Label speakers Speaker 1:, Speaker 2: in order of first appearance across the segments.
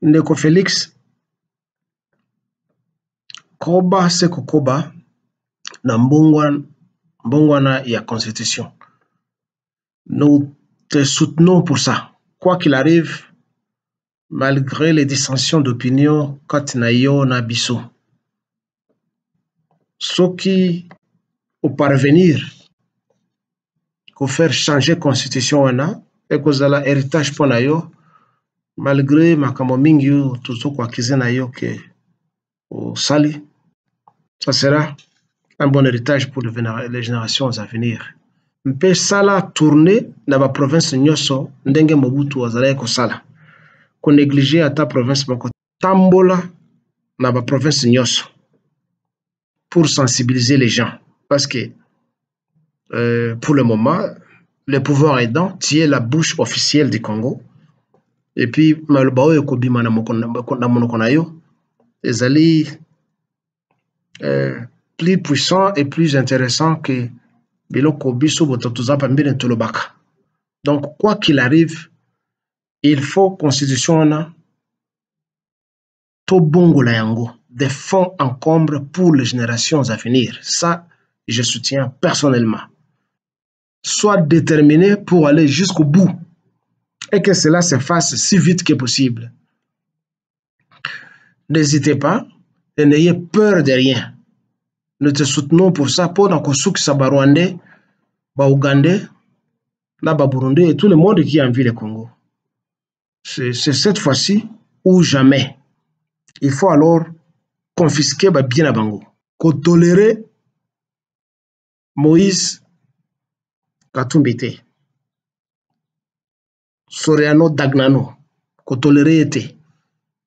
Speaker 1: Ndeko Félix koba se kokoba na mbongwana ya constitution. Nous te soutenons pour ça. Quoi qu'il arrive, malgré les dissensions d'opinion, quand nayo na biso. Ceux qui au parvenir qu'on faire changer constitution wana et que la héritage pour nayo, malgré makambo mingi tout quoi kize nayo que au sali, ça sera un bon héritage pour les générations à venir. Mpe sala tourner dans la province nyoso ndenge Mobutu wazalaye ko sala. Ko négliger ata province moko tambola na ba province nyoso pour sensibiliser les gens parce que pour le moment le pouvoir aidant tient la bouche officielle du Congo et puis malobao ekobima na monoko na yo ezali plus puissant et plus intéressant que biloko biso bototuza pambele tolobaka. Donc quoi qu'il arrive, il faut constitution na to bongo la yango, des fonds encombre pour les générations à venir. Ça, je soutiens personnellement. Sois déterminé pour aller jusqu'au bout et que cela se fasse si vite que possible. N'hésitez pas et n'ayez peur de rien. Nous te soutenons pour ça, pour Nakosouk Sabarwandais, Ougandais, Burundi et tout le monde qui envie le Congo. C'est cette fois-ci ou jamais. Il faut alors confisquer bien à Bango. Qu'on tolère Moïse Katumbite, Soriano Dagnano, qu'on tolère été.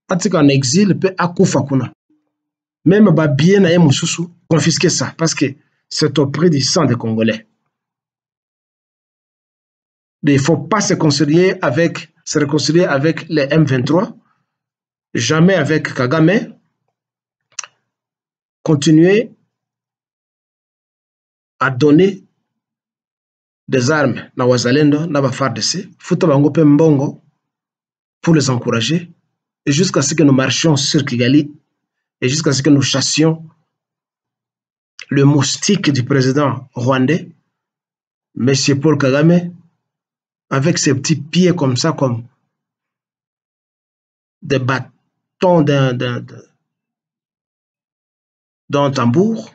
Speaker 1: Atika en exil peut akoufa kuna. Même bien à Moussoussou, confisquer ça parce que c'est au prix du sang des Congolais. Il ne faut pas se réconcilier avec les M23, jamais avec Kagame. Continuer à donner des armes na wazalendo na ba FARDC, futa bango pe mbongo pour les encourager et jusqu'à ce que nous marchions sur Kigali et jusqu'à ce que nous chassions le moustique du président rwandais, M. Paul Kagame, avec ses petits pieds comme ça, comme des bâtons d'un tambour.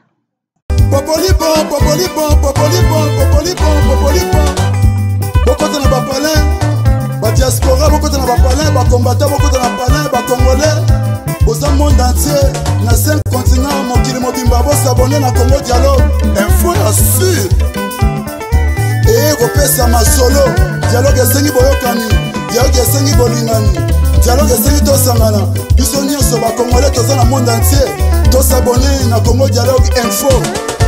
Speaker 2: Au monde entier, dans 5 continents, mon kili mobimba, vous s'abonner à Congo Dialogue, info la sûr. Et repère ma solo, dialogue est sengi boyokani, dialogue est sengi bolingani, dialogue est sengi tosangana. Bisonio soba congolais, tous dans le monde entier, tous s'abonner à Congo Dialogue info.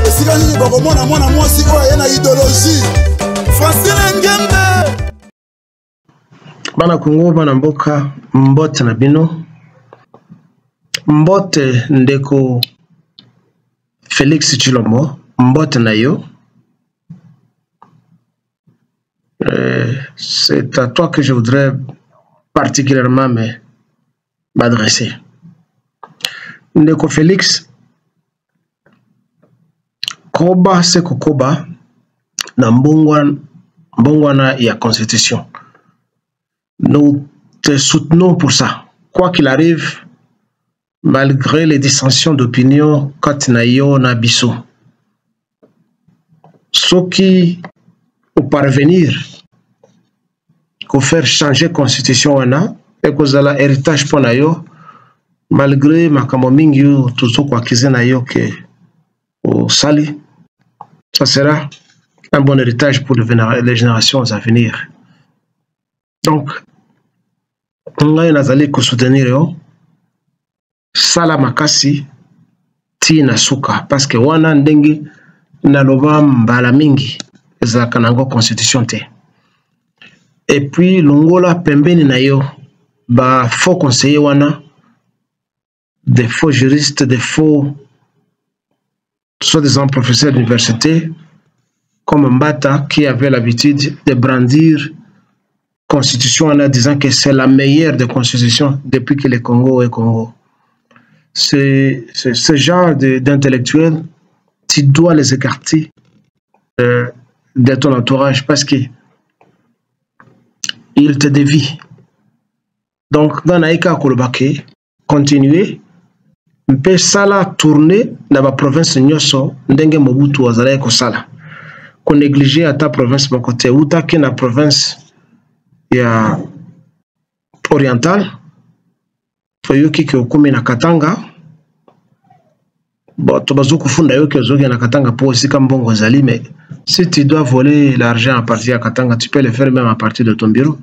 Speaker 2: Et si quand il y a moi si quoi, il y a une idéologie. Francine Ngembe.
Speaker 1: Bana Congo, bana mboka, mbote na bino. Mbote ndeko Félix Tshilombo, mbote na yo. C'est à toi que je voudrais particulièrement m'adresser. Ndeko Félix, koba se kokoba na mbongwana ya constitution. Nous te soutenons pour ça. Quoi qu'il arrive, malgré les dissensions d'opinion, quand nayo na biso. Ceux qui au parvenir qu'on faire changer constitution wana et que la héritage pour nayo, malgré makambo mingi tout quoi kize nayo que au sali, ça sera un bon héritage pour les générations à venir. Donc, on a nazali ko soutenir yo. Sala makasi ti na suka parce que wana ndenge na loba mbala mingi za kanango constitution te. Et puis longola pembeni na yo ba faux conseiller wana, des faux juristes, des faux soi-disant professeurs d'université comme Mbata qui avait l'habitude de brandir constitution en disant que c'est la meilleure des constitutions depuis que le Congo est Congo. C'est ce genre d'intellectuels, tu dois les écarter de ton entourage parce que ils te dévient. Donc, dans Naïka Kolobake, continuez, mpe sala tourner dans la province Nyoso, ndenge Mobutu azala ko sala. Ko négliger à ta province mon côté, ou ta que na province ya orientale, toyoki ke okumi na Katanga, bon, tobazo kufunda yoki ozoki na Katanga pour aussi comme bon Rosali, mais si tu dois voler l'argent à partir de Katanga, tu peux le faire même à partir de ton bureau.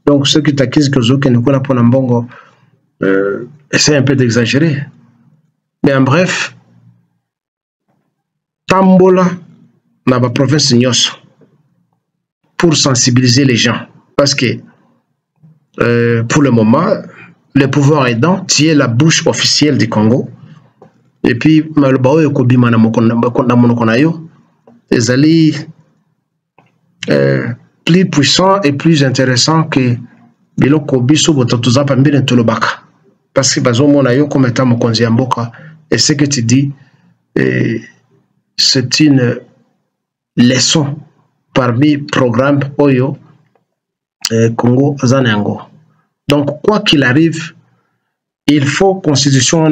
Speaker 1: Donc, ceux qui t'accusent que Zoké ne connaissent pas Nambongo, essaient un peu d'exagérer. Mais en bref, Tambola dans la province Nyos pour sensibiliser les gens. Parce que pour le moment, le pouvoir aidant, tu es la bouche officielle du Congo. Et puis, Malbao et Kobima Namonokonayo, les alliés plus puissant et plus intéressant que Biloko Biso Bototuza Pambine Tolobaka. Parce que Bazomo Nayo comme étant Mokonzi Amboka, et ce que tu dis, c'est une leçon parmi programme Oyo Congo Zanengo. Donc, quoi qu'il arrive, il faut constitution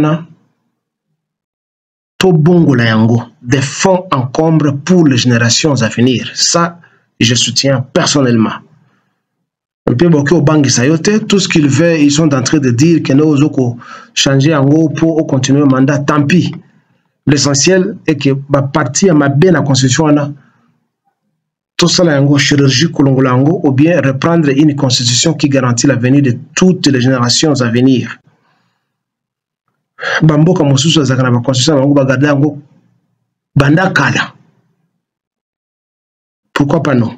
Speaker 1: Tobongo la Yango, des fonds encombre pour les générations à venir. Ça, je soutiens personnellement. Un peu beaucoup au Bangui Sayote, tout ce qu'ils veulent, ils sont en train de dire que nous allons changer en haut pour continuer le mandat. Tant pis. L'essentiel est que ma partie à ma bien la constitution, tout ça là en chirurgie kolongolango, ou bien reprendre une constitution qui garantit l'avenir de toutes les générations à venir. Bambo comme sous ça la constitution, on va garder en haut banda kala. Pourquoi pas non?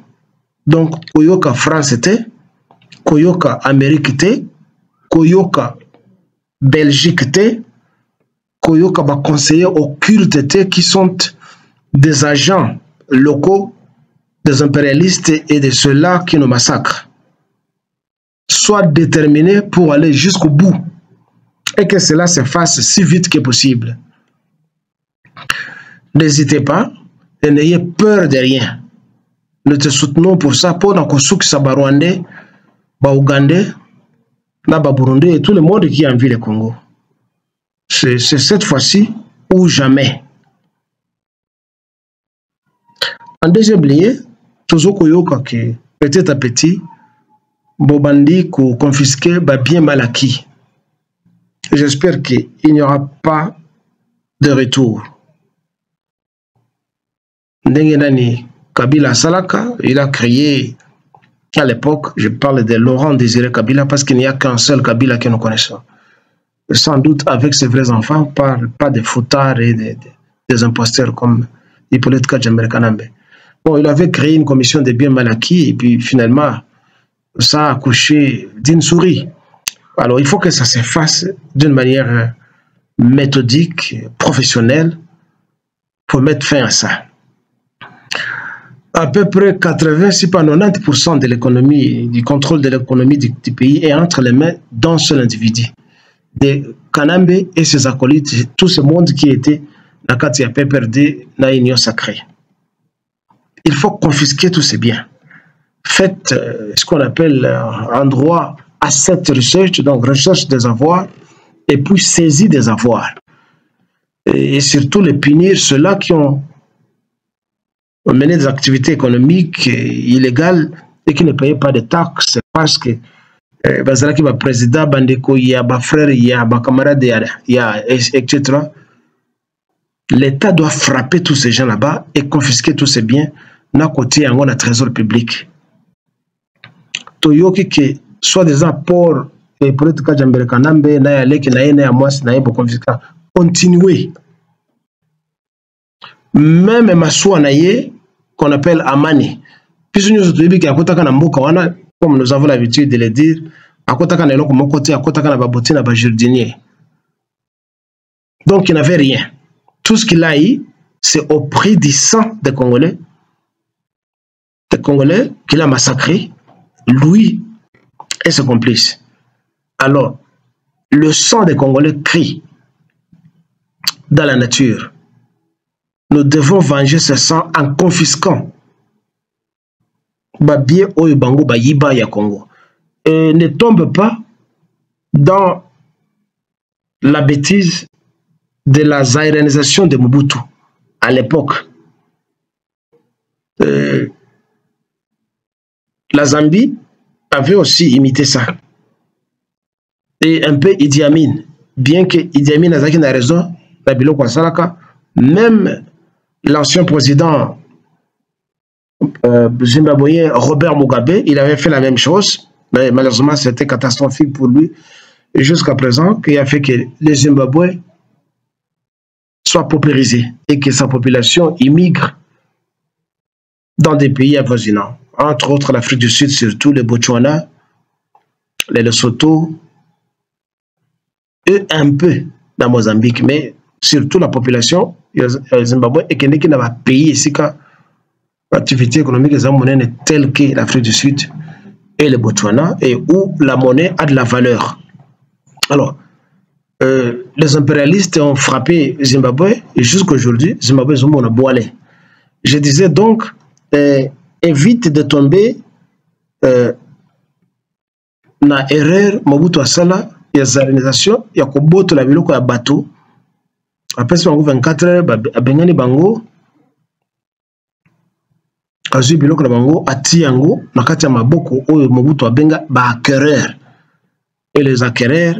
Speaker 1: Donc, Koyoka France était, Koyoka Amérique était, Koyoka Belgique était, Koyoka va conseiller occulte était, qui sont des agents locaux, des impérialistes et de ceux-là qui nous massacrent. Soient déterminés pour aller jusqu'au bout et que cela se fasse si vite que possible. N'hésitez pas et n'ayez peur de rien. Nous te soutenons pour ça, pour que ceux qui sont Rwandais, Ougandais, Burundi et tout le monde qui envie le Congo. C'est cette fois-ci ou jamais. En deuxième lieu, toujours que petit à petit, Bobandi confisqué bien mal acquis. J'espère qu'il n'y aura pas de retour. Ndengenani Kabila Salaka, il a créé, à l'époque, je parle de Laurent Désiré Kabila parce qu'il n'y a qu'un seul Kabila que nous connaissons. Sans doute avec ses vrais enfants, pas des foutards et des imposteurs comme Hippolyte Kajamber Kanambe. Bon, il avait créé une commission de biens mal acquis et puis finalement, ça a accouché d'une souris. Alors, il faut que ça se fasse d'une manière méthodique, professionnelle, pour mettre fin à ça. À peu près 80, si pas 90% de l'économie, du contrôle de l'économie du pays est entre les mains d'un seul individu. De Kanambe et ses acolytes, tout ce monde qui était dans Katia PPRD, dans l'union sacrée. Il faut confisquer tous ces biens. Faites ce qu'on appelle en droit asset research, donc recherche des avoirs, et puis saisie des avoirs. Et surtout les punir ceux-là qui ont mené des activités économiques illégales et qui ne payaient pas de taxes parce que Bazalaki va président, Bandeko, il y a frère, il y a camarade, il y a etc. L'État doit frapper tous ces gens là-bas et confisquer tous ces biens d'un côté en un trésor public. Toyoki que soit des apports et politique Kajamber Kanambe na yale ki na yene ya mwasi na yebo confisquer. Continuez. Même maswa na ye qu'on appelle Amani. Puis nous autres qui akotaka na mboka wana comme nous avons l'habitude de le dire, akotaka na eloko mokote akotaka na baboti na ba jardinier. Donc il n'avait rien. Tout ce qu'il a eu, c'est au prix du sang des Congolais qu'il a massacré, lui et ses complices. Alors, le sang des Congolais crie dans la nature. Nous devons venger ce sang en confisquant Babie Oyobango Bayiba ya Congo. Et ne tombe pas dans la bêtise de la zaïranisation de Mobutu à l'époque. La Zambie avait aussi imité ça. Et un peu Idi Amin. Bien que Idi Amin n'a raison, même l'ancien président zimbabwéen Robert Mugabe, il avait fait la même chose, mais malheureusement c'était catastrophique pour lui jusqu'à présent, qui a fait que les Zimbabwe soient paupérisés et que sa population immigre dans des pays avoisinants, entre autres l'Afrique du Sud, surtout le Botswana, le Lesotho, et un peu dans Mozambique, mais surtout la population Zimbabwe et qui n'a pas payé ici quand l'activité économique est telle que l'Afrique du Sud et le Botswana, et où la monnaie a de la valeur. Alors, les impérialistes ont frappé Zimbabwe et jusqu'à aujourd'hui, Zimbabwe est un boilé. Je disais donc, évite de tomber dans l'erreur Mobutu Asala, il y a zarisation, il y a Koboto la biloko ya bateau. Après ce 24 heures, Bengani Bango, Kazu biloko la Bango, Atiango, Nakati ya Maboko, Oyo Mobutu Abenga, acquéreurs. Et les acquéreurs,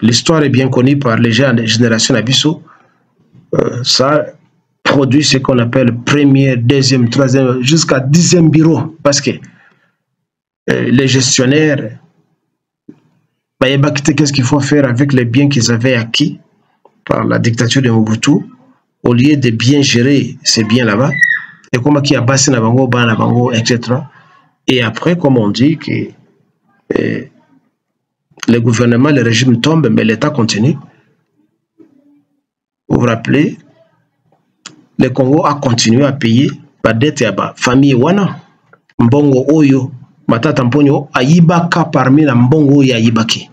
Speaker 1: l'histoire est bien connue par les générations Abisso. Ça produit ce qu'on appelle premier, deuxième, troisième, jusqu'à 10e bureau. Parce que les gestionnaires, qu'est-ce qu'il faut faire avec les biens qu'ils avaient acquis par la dictature de Mobutu, au lieu de bien gérer ces biens là-bas, et comment qui a bassé na bango, ban bango, etc. Et après, comme on dit que le gouvernement, le régime tombe, mais l'État continue. Vous vous rappelez, le Congo a continué à payer par dette à la famille Wana, Mbongo Oyo, Matata Mponyo, Ayibaka parmi la Mbongo et Ayibaki.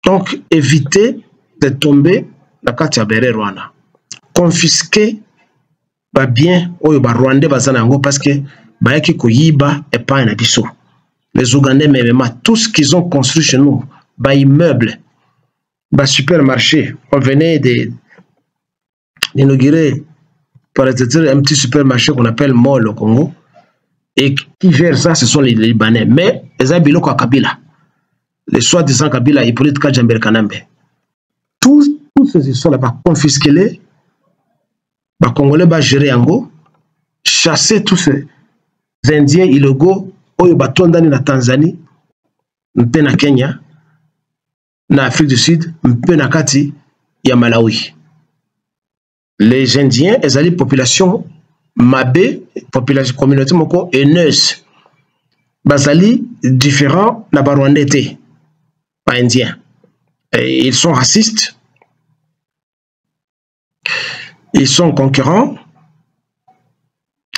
Speaker 1: Donc, éviter de tomber dans la carte de Rwanda. Confisquer les biens Oyo Rwandais parce que Bayaki Koyiba et pas un abisso. Les Ougandais, même tout ce qu'ils ont construit chez nous, les immeubles, les supermarchés, on venait d'inaugurer par un petit supermarché qu'on appelle Mall au Congo, et qui gère ça, ce sont les Libanais. Mais les Abiloko à Kabila, les soi-disant Kabila, Hippolyte Kajamber Kanambe, tous ces histoires là-bas, confisquer-les, les Congolais vont gérer en go, chasser tous ces Indiens illégaux, Oyo Batondani na Tanzanie, mpe na Kenya, na Afrique du Sud, mpe na kati ya Malawi. Les Indiens, ils ont une population mabé, population communauté moko haineuse. Bazali différents na Rwandais, pas indiens. Et ils sont racistes. Ils sont concurrents.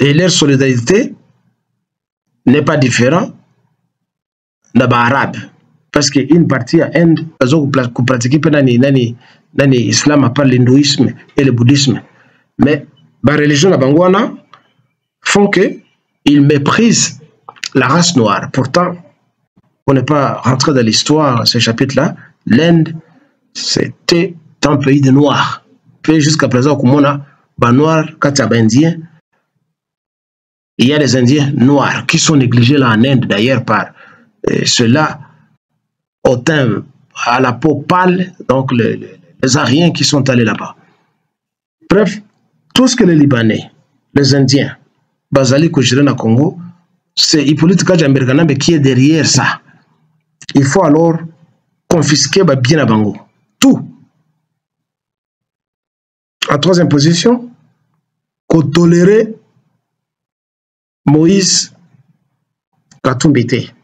Speaker 1: Et leur solidarité n'est pas différente des Arabes. Parce qu'une partie à Inde, ils ont pratiqué l'islam à part l'hindouisme et le bouddhisme. Mais la religion de Bangwana font qu'ils méprisent la race noire. Pourtant, on n'est pas rentré dans l'histoire, ce chapitre-là. L'Inde, c'était un pays de noirs. Puis jusqu'à présent, comme on a des noirs, quand il y a des Indiens, il y a des Indiens noirs qui sont négligés là en Inde, d'ailleurs, par ceux-là, au teint, à la peau pâle, donc les Ariens qui sont allés là-bas. Bref, tout ce que les Libanais, les Indiens, Bazali Kouchirena Congo, c'est Hippolyte Kajamber Kanambe qui est derrière ça. Il faut alors confisquer bien à Bango. Tout. En troisième position, qu'on tolérer Moïse Katumbite.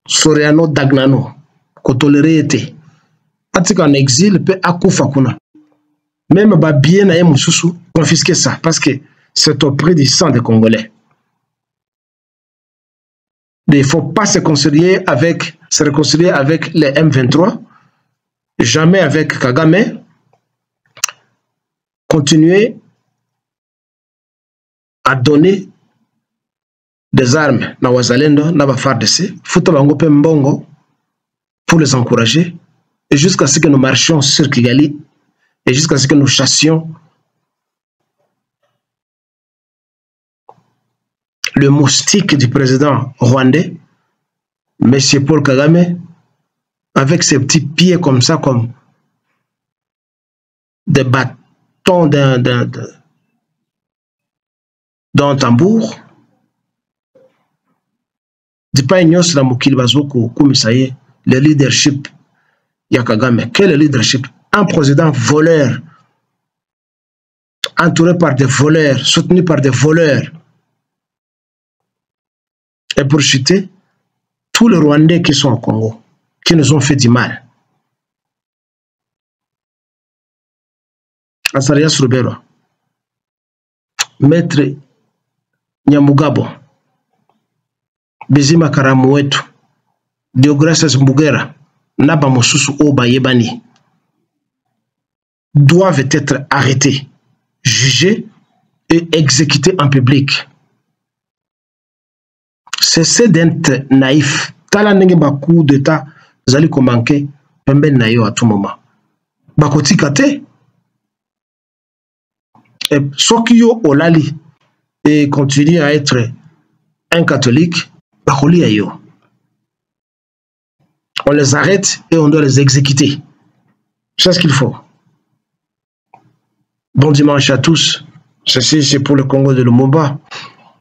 Speaker 1: Soriano Dagnano, qu'on tolérer été. Atika en exil, peut akoufa kuna. Même bien à Moussoussou, confisquer ça, parce que c'est au prix du sang des Congolais. Il ne faut pas se réconcilier avec les M23, jamais avec Kagame. Continuer à donner des armes na wazalendo na ba FARDC, futa bango pe mbongo pour les encourager, et jusqu'à ce que nous marchions sur Kigali, et jusqu'à ce que nous chassions le moustique du président rwandais, M. Paul Kagame, avec ses petits pieds comme ça, comme des bâtons d'un tambour. Dis pas ignoce la mokili bazoko komisaye le leadership ya Kagame. Quel leadership? Un président voleur, entouré par des voleurs, soutenu par des voleurs. Et pour chuter tous les Rwandais qui sont au Congo, qui nous ont fait du mal. Azarias Rubero, Maître Nyamugabo, Bizima Karamu wetu, Deogracias Mbugera, Naba Mosusu Oba Yebani, doivent être arrêtés, jugés et exécutés en public. Cessez d'être naïf. Tala nenge ba coup d'état zali ko manquer pembe na yo à tout moment. Bakoti kate. Et Sokyo Olali et continue à être un catholique, bakoli ayo. On les arrête et on doit les exécuter. C'est ce qu'il faut. Bon dimanche à tous. Ceci c'est pour le Congo de Lumumba,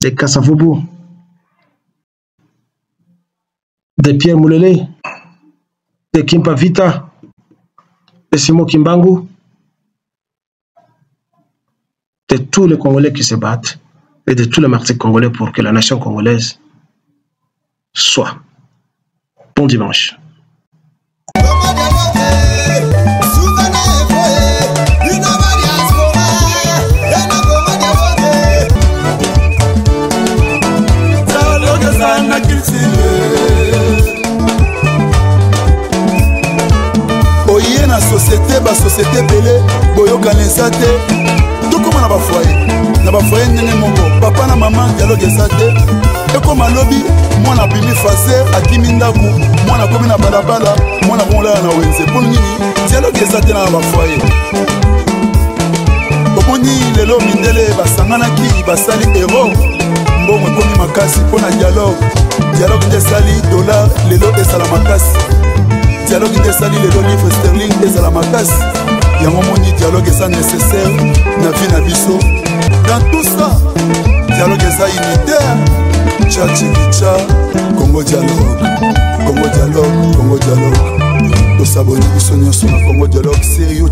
Speaker 1: de Kasavubu, de Pierre Moulele, de Kimpa Vita, de Simo Kimbangu, de tous les Congolais qui se battent et de tous les martyrs congolais pour que la nation congolaise soit. Bon dimanche.
Speaker 2: Oye na société belé boyoka nesate tokoma na ba foyer ndenge moko papa na maman dialogue esate ekoma lobi mwana bimi faser akimi ndaku mwana komi na balabala mwana kongola na wenze pour nini dialogue esate na ba foyer omoni lelo mindele basanganaki basali héros mbongo ekomi makasi mpona dialogue nde esali dollar lelo esala makasi dialogue nde esali lelo livre sterling ezala makasi yango moni dialogue eza nécessaire na vie na biso. Dans tout ça dialogue eza unitaire. Tchachikicha Congo dialogue Congo dialogue Congo dialogue tosaboni biso nyonso na Congo dialogue sérieux.